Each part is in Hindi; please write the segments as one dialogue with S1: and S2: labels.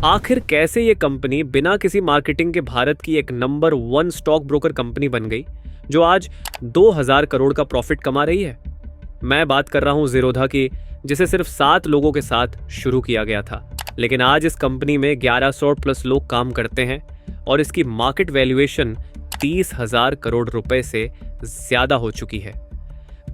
S1: आखिर कैसे ये कंपनी बिना किसी मार्केटिंग के भारत की एक नंबर 1 स्टॉक ब्रोकर कंपनी बन गई जो आज 2000 करोड़ का प्रॉफिट कमा रही है। मैं बात कर रहा हूं जीरोधा की, जिसे सिर्फ 7 लोगों के साथ शुरू किया गया था, लेकिन आज इस कंपनी में 1100 प्लस लोग काम करते हैं और इसकी मार्केट वैल्यूएशन 30,000 करोड़ रुपए से ज्यादा हो चुकी है।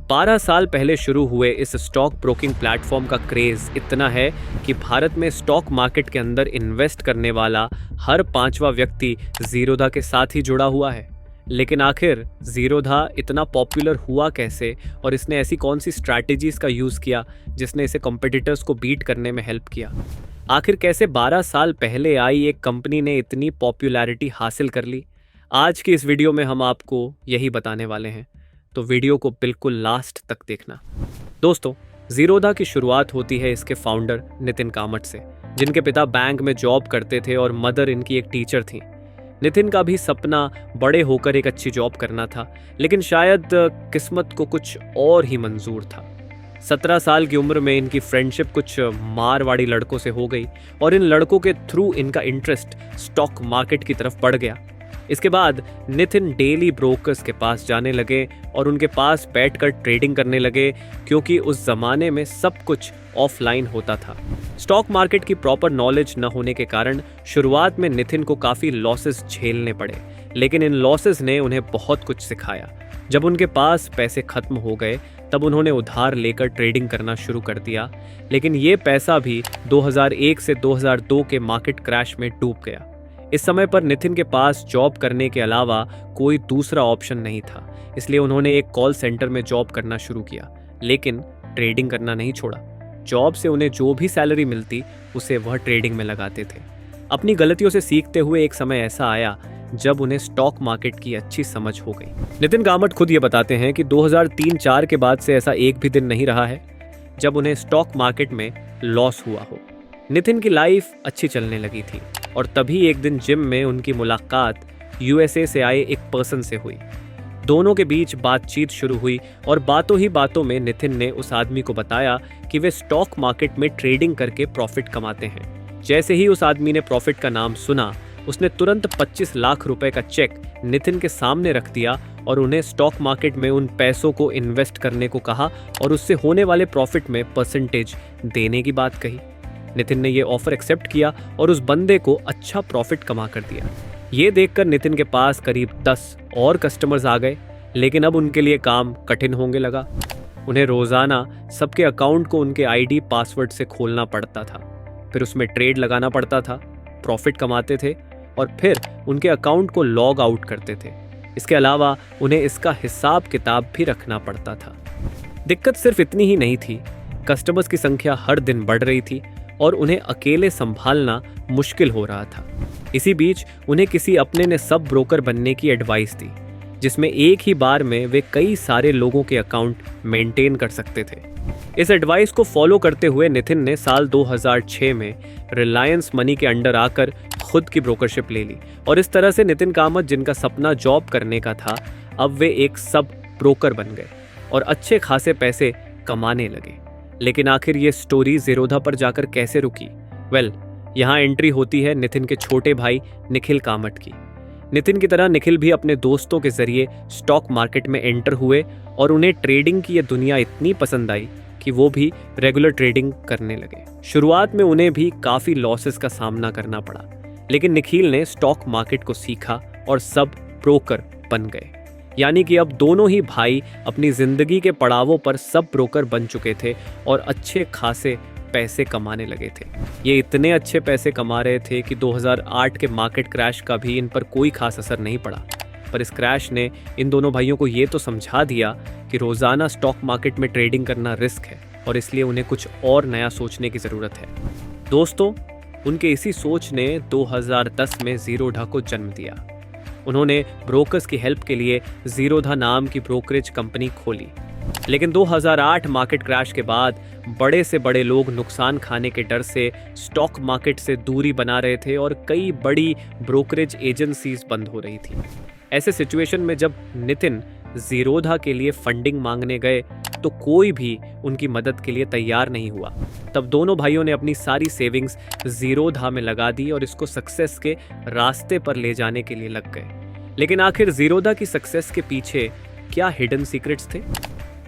S1: 12 साल पहले शुरू हुए इस स्टॉक ब्रोकिंग प्लेटफॉर्म का क्रेज इतना है कि भारत में स्टॉक मार्केट के अंदर इन्वेस्ट करने वाला हर 5वां व्यक्ति जीरोधा के साथ ही जुड़ा हुआ है। लेकिन आखिर जीरोधा इतना पॉपुलर हुआ कैसे और इसने ऐसी कौन सी स्ट्रैटेजीज का यूज किया जिसने इसे कॉम्पिटिटर्स को बीट करने में हेल्प किया? आखिर कैसे 12 साल पहले आई एक कंपनी ने इतनी पॉपुलैरिटी हासिल कर ली? आज की इस वीडियो में हम आपको यही बताने वाले हैं, तो वीडियो को बिल्कुल लास्ट तक देखना। दोस्तों, जीरोधा की शुरुआत होती है इसके फाउंडर नितिन कामत से, जिनके पिता बैंक में जॉब करते थे और मदर इनकी एक टीचर थी। नितिन का भी सपना बड़े होकर एक अच्छी जॉब करना था, लेकिन शायद किस्मत को कुछ और ही मंजूर था। 17 साल की उम्र में इनकी फ्रेंडशिप कुछ मारवाड़ी लड़कों से हो गई और इन लड़कों के थ्रू इनका इंटरेस्ट स्टॉक मार्केट की तरफ बढ़ गया। इसके बाद नितिन डेली ब्रोकर्स के पास जाने लगे और उनके पास बैठकर ट्रेडिंग करने लगे, क्योंकि उस जमाने में सब कुछ ऑफलाइन होता था। स्टॉक मार्केट की प्रॉपर नॉलेज न होने के कारण शुरुआत में नितिन को काफ़ी लॉसेस झेलने पड़े, लेकिन इन लॉसेस ने उन्हें बहुत कुछ सिखाया। जब उनके पास पैसे खत्म हो गए तब उन्होंने उधार लेकर ट्रेडिंग करना शुरू कर दिया, लेकिन ये पैसा भी 2001 से 2002 के मार्केट क्रैश में डूब गया। इस समय पर नितिन के पास जॉब करने के अलावा कोई दूसरा ऑप्शन नहीं था, इसलिए उन्होंने एक कॉल सेंटर में जॉब करना शुरू किया, लेकिन ट्रेडिंग करना नहीं छोड़ा। जॉब से उन्हें जो भी सैलरी मिलती उसे वह ट्रेडिंग में लगाते थे। अपनी गलतियों से सीखते हुए एक समय ऐसा आया जब उन्हें स्टॉक मार्केट की अच्छी समझ हो गई। नितिन कामत खुद ये बताते हैं कि 2003-04 के बाद से ऐसा एक भी दिन नहीं रहा है जब उन्हें स्टॉक मार्केट में लॉस हुआ हो। नितिन की लाइफ अच्छी चलने लगी थी और तभी एक दिन जिम में उनकी मुलाकात यूएसए से आए एक पर्सन से हुई। दोनों के बीच बातचीत शुरू हुई और बातों ही बातों में नितिन ने उस आदमी को बताया कि वे स्टॉक मार्केट में ट्रेडिंग करके प्रॉफिट कमाते हैं। जैसे ही उस आदमी ने प्रॉफिट का नाम सुना, उसने तुरंत 25 लाख रुपए का चेक नितिन के सामने रख दिया और उन्हें स्टॉक मार्केट में उन पैसों को इन्वेस्ट करने को कहा और उससे होने वाले प्रॉफिट में परसेंटेज देने की बात कही। नितिन ने यह ऑफर एक्सेप्ट किया और उस बंदे को अच्छा प्रॉफिट कमा कर दिया। ये देखकर नितिन के पास करीब 10 और कस्टमर्स आ गए, लेकिन अब उनके लिए काम कठिन होने लगा। उन्हें रोजाना सबके अकाउंट को उनके आईडी पासवर्ड से खोलना पड़ता था, फिर उसमें ट्रेड लगाना पड़ता था, प्रॉफिट कमाते थे और फिर उनके अकाउंट को लॉग आउट करते थे। इसके अलावा उन्हें इसका हिसाब किताब भी रखना पड़ता था। दिक्कत सिर्फ इतनी ही नहीं थी, कस्टमर्स की संख्या हर दिन बढ़ रही थी और उन्हें अकेले संभालना मुश्किल हो रहा था। इसी बीच उन्हें किसी अपने ने सब ब्रोकर बनने की एडवाइस दी, जिसमें एक ही बार में वे कई सारे लोगों के अकाउंट मेंटेन कर सकते थे। इस एडवाइस को फॉलो करते हुए नितिन ने साल 2006 में रिलायंस मनी के अंडर आकर खुद की ब्रोकरशिप ले ली और इस तरह से नितिन कामत, जिनका सपना जॉब करने का था, अब वे एक सब ब्रोकर बन गए और अच्छे खासे पैसे कमाने लगे। लेकिन आखिर ये स्टोरी जीरोधा पर जाकर कैसे रुकी? यहाँ एंट्री होती है नितिन के छोटे भाई निखिल कामत की। नितिन की तरह निखिल भी अपने दोस्तों के जरिए स्टॉक मार्केट में एंटर हुए और उन्हें ट्रेडिंग की ये दुनिया इतनी पसंद आई कि वो भी रेगुलर ट्रेडिंग करने लगे। शुरुआत में उन्हें भी काफ़ी लॉसेस का सामना करना पड़ा, लेकिन निखिल ने स्टॉक मार्केट को सीखा और सब ब्रोकर बन गए। यानी कि अब दोनों ही भाई अपनी जिंदगी के पड़ावों पर सब ब्रोकर बन चुके थे और अच्छे खासे पैसे कमाने लगे थे। ये इतने अच्छे पैसे कमा रहे थे कि 2008 के मार्केट क्रैश का भी इन पर कोई खास असर नहीं पड़ा। पर इस क्रैश ने इन दोनों भाइयों को ये तो समझा दिया कि रोजाना स्टॉक मार्केट में ट्रेडिंग करना रिस्क है और इसलिए उन्हें कुछ और नया सोचने की ज़रूरत है। दोस्तों, उनके इसी सोच ने 2010 में जीरोधा को जन्म दिया। उन्होंने ब्रोकर्स की हेल्प के लिए जीरोधा नाम की ब्रोकरेज कंपनी खोली, लेकिन 2008 मार्केट क्रैश के बाद बड़े से बड़े लोग नुकसान खाने के डर से स्टॉक मार्केट से दूरी बना रहे थे और कई बड़ी ब्रोकरेज एजेंसीज बंद हो रही थी। ऐसे सिचुएशन में जब नितिन जीरोधा के लिए फंडिंग मांगने गए तो कोई भी उनकी मदद के लिए तैयार नहीं हुआ। तब दोनों भाइयों ने अपनी सारी सेविंग्स जीरोधा में लगा दी और इसको सक्सेस के रास्ते पर ले जाने के लिए लग गए। लेकिन आखिर जीरोधा की सक्सेस के पीछे क्या हिडन सीक्रेट्स थे?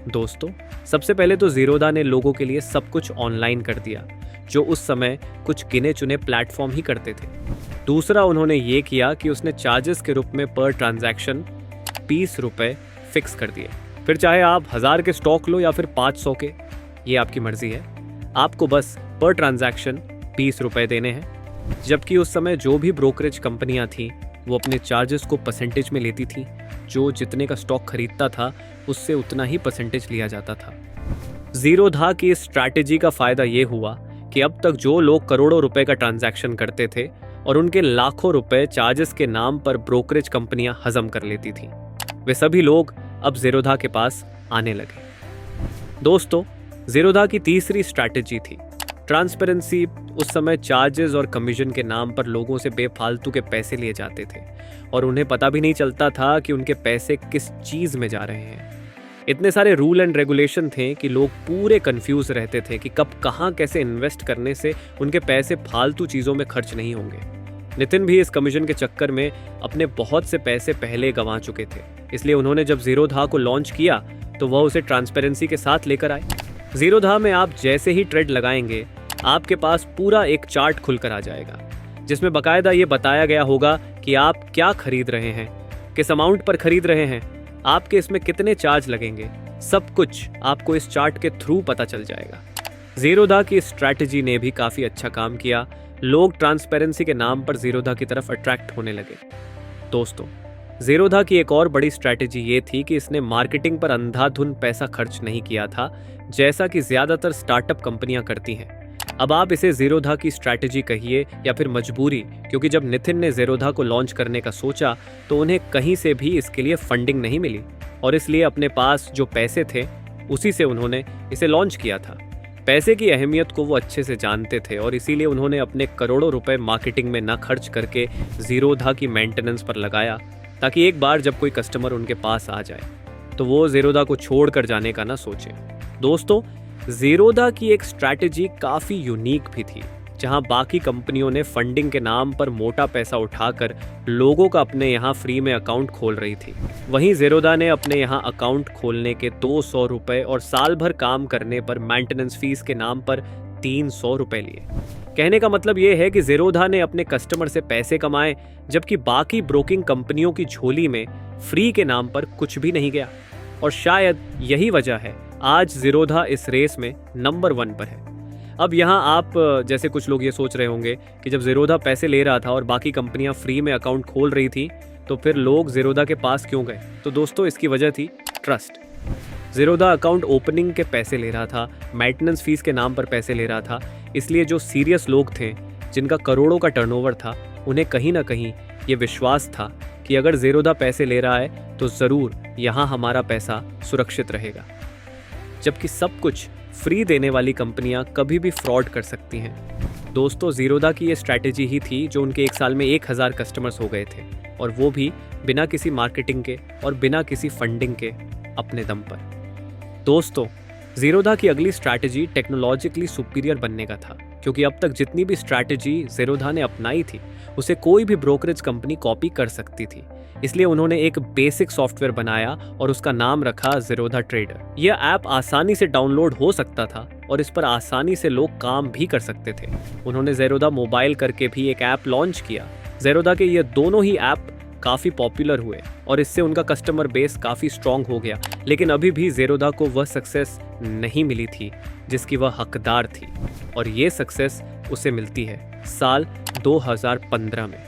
S1: दोस्तों, सबसे पहले तो जीरोधा ने लोगों के लिए सब कुछ ऑनलाइन कर दिया, जो उस समय कुछ गिने चुने प्लेटफॉर्म ही करते थे। दूसरा, उन्होंने ये किया कि उसने चार्जेस के रूप में पर ट्रांजैक्शन 20 रुपए फिक्स कर दिए। फिर चाहे आप 1000 के स्टॉक लो या फिर 500 के, ये आपकी मर्जी है, आपको बस पर ट्रांजैक्शन 20 रुपए देने हैं। जबकि उस समय जो भी ब्रोकरेज कंपनियां थी वो अपने चार्जेस को परसेंटेज में लेती थी, जो जितने का स्टॉक खरीदता था उससे उतना ही परसेंटेज लिया जाता था। जीरोधा की इस स्ट्रैटेजी का फायदा ये हुआ कि अब तक जो लोग करोड़ों रुपए का ट्रांजैक्शन करते थे और उनके लाखों रुपए चार्जेस के नाम पर ब्रोकरेज कंपनियां हजम कर लेती थी, वे सभी लोग अब जीरोधा के पास आने लगे। दोस्तों, जीरोधा की तीसरी स्ट्रैटेजी थी ट्रांसपेरेंसी। उस समय चार्जेस और कमीशन के नाम पर लोगों से बेफालतू के पैसे लिए जाते थे और उन्हें पता भी नहीं चलता था कि उनके पैसे किस चीज में जा रहे हैं। इतने सारे रूल एंड रेगुलेशन थे कि लोग पूरे कंफ्यूज रहते थे कि कब कहां कैसे इन्वेस्ट करने से उनके पैसे फालतू चीजों में खर्च नहीं होंगे। नितिन भी इस कमीशन के चक्कर में अपने बहुत से पैसे पहले गंवा चुके थे, इसलिए उन्होंने जब जीरोधा को लॉन्च किया तो वह उसे ट्रांसपेरेंसी के साथ लेकर आए। जीरोधा में आप जैसे ही ट्रेड लगाएंगे, आपके पास पूरा एक चार्ट खुलकर आ जाएगा, जिसमें बकायदा ये बताया गया होगा कि आप क्या खरीद रहे हैं, किस अमाउंट पर खरीद रहे हैं, आपके इसमें कितने चार्ज लगेंगे, सब कुछ आपको इस चार्ट के थ्रू पता चल जाएगा। जीरोधा की स्ट्रैटेजी ने भी काफी अच्छा काम किया। लोग ट्रांसपेरेंसी के नाम पर जीरोधा की तरफ अट्रैक्ट होने लगे। दोस्तों, जीरोधा की एक और बड़ी स्ट्रैटेजी ये थी कि इसने मार्केटिंग पर अंधाधुन पैसा खर्च नहीं किया था, जैसा कि ज्यादातर स्टार्टअप कंपनियां करती हैं। अब आप इसे जीरोधा की स्ट्रैटेजी कहिए या फिर मजबूरी, क्योंकि जब नितिन ने जीरोधा को लॉन्च करने का सोचा तो उन्हें कहीं से भी इसके लिए फंडिंग नहीं मिली और इसलिए अपने पास जो पैसे थे उसी से उन्होंने इसे लॉन्च किया था। पैसे की अहमियत को वो अच्छे से जानते थे और इसीलिए उन्होंने अपने करोड़ों रुपए मार्केटिंग में न खर्च करके जीरोधा की मेंटेनेंस पर लगाया, ताकि एक बार जब कोई कस्टमर उनके पास आ जाए तो वो जीरोधा को छोड़ कर जाने का ना सोचे। दोस्तों, जीरोधा की एक स्ट्रैटेजी काफ़ी यूनिक भी थी, जहां बाकी कंपनियों ने फंडिंग के नाम पर मोटा पैसा उठाकर लोगों का अपने यहाँ फ्री में अकाउंट खोल रही थी। वहीं जीरोधा ने अपने यहाँ अकाउंट खोलने के 200 रुपए और साल भर काम करने पर मेंटेनेंस फीस के नाम पर 300 रुपए लिए। कहने का मतलब ये है कि जीरोधा ने अपने कस्टमर से पैसे कमाए, जबकि बाकी ब्रोकिंग कंपनियों की झोली में फ्री के नाम पर कुछ भी नहीं गया। और शायद यही वजह है आज जीरोधा इस रेस में नंबर 1 पर है। अब यहाँ आप जैसे कुछ लोग ये सोच रहे होंगे कि जब जीरोधा पैसे ले रहा था और बाकी कंपनियां फ्री में अकाउंट खोल रही थी तो फिर लोग जीरोधा के पास क्यों गए? तो दोस्तों, इसकी वजह थी ट्रस्ट। जीरोधा अकाउंट ओपनिंग के पैसे ले रहा था, मेंटेनेंस फीस के नाम पर पैसे ले रहा था, इसलिए जो सीरियस लोग थे जिनका करोड़ों का टर्नओवर था, उन्हें कहीं ना कहीं ये विश्वास था कि अगर जीरोधा पैसे ले रहा है तो ज़रूर यहाँ हमारा पैसा सुरक्षित रहेगा। जबकि सब कुछ फ्री देने वाली कंपनियां कभी भी फ्रॉड कर सकती हैं। दोस्तों, जीरोधा की ये स्ट्रैटेजी ही थी जो उनके एक साल में 1000 कस्टमर्स हो गए थे, और वो भी बिना किसी मार्केटिंग के और बिना किसी फंडिंग के अपने दम पर। दोस्तों, जीरोधा की अगली स्ट्रैटेजी टेक्नोलॉजिकली सुपीरियर बनने का था, क्योंकि अब तक जितनी भी स्ट्रैटेजी जीरोधा ने अपनाई थी उसे कोई भी ब्रोकरेज कंपनी कॉपी कर सकती थी। इसलिए उन्होंने एक बेसिक सॉफ्टवेयर बनाया और उसका नाम रखा जीरोधा ट्रेडर। यह ऐप आसानी से डाउनलोड हो सकता था और इस पर आसानी से लोग काम भी कर सकते थे। उन्होंने जीरोधा मोबाइल करके भी एक ऐप लॉन्च किया। जीरोधा के ये दोनों ही ऐप काफ़ी पॉपुलर हुए और इससे उनका कस्टमर बेस काफ़ी स्ट्रॉन्ग हो गया, लेकिन अभी भी जीरोधा को वह सक्सेस नहीं मिली थी जिसकी वह हकदार थी, और ये सक्सेस उसे मिलती है साल 2015 में,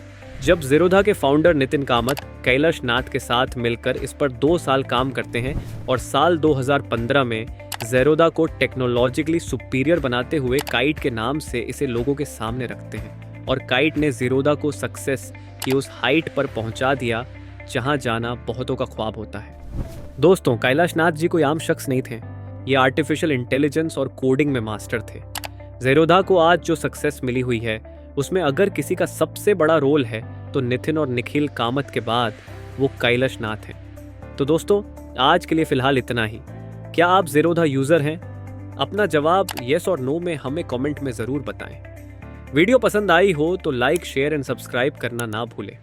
S1: जब जीरोधा के फाउंडर नितिन कामत कैलाश नाथ के साथ मिलकर इस पर 2 साल काम करते हैं और साल 2015 में जीरोधा को टेक्नोलॉजिकली सुपीरियर बनाते हुए काइट के नाम से इसे लोगों के सामने रखते हैं, और काइट ने जीरोधा को सक्सेस की उस हाइट पर पहुंचा दिया जहां जाना बहुतों का ख्वाब होता है। दोस्तों, कैलाश नाथ जी कोई आम शख्स नहीं थे, ये आर्टिफिशियल इंटेलिजेंस और कोडिंग में मास्टर थे। जीरोधा को आज जो सक्सेस मिली हुई है उसमें अगर किसी का सबसे बड़ा रोल है तो नितिन और निखिल कामत के बाद वो कैलाश नाथ हैं। तो दोस्तों, आज के लिए फिलहाल इतना ही। क्या आप ज़ीरोधा यूज़र हैं? अपना जवाब येस और नो में हमें कमेंट में ज़रूर बताएं। वीडियो पसंद आई हो तो लाइक, शेयर एंड सब्सक्राइब करना ना भूलें।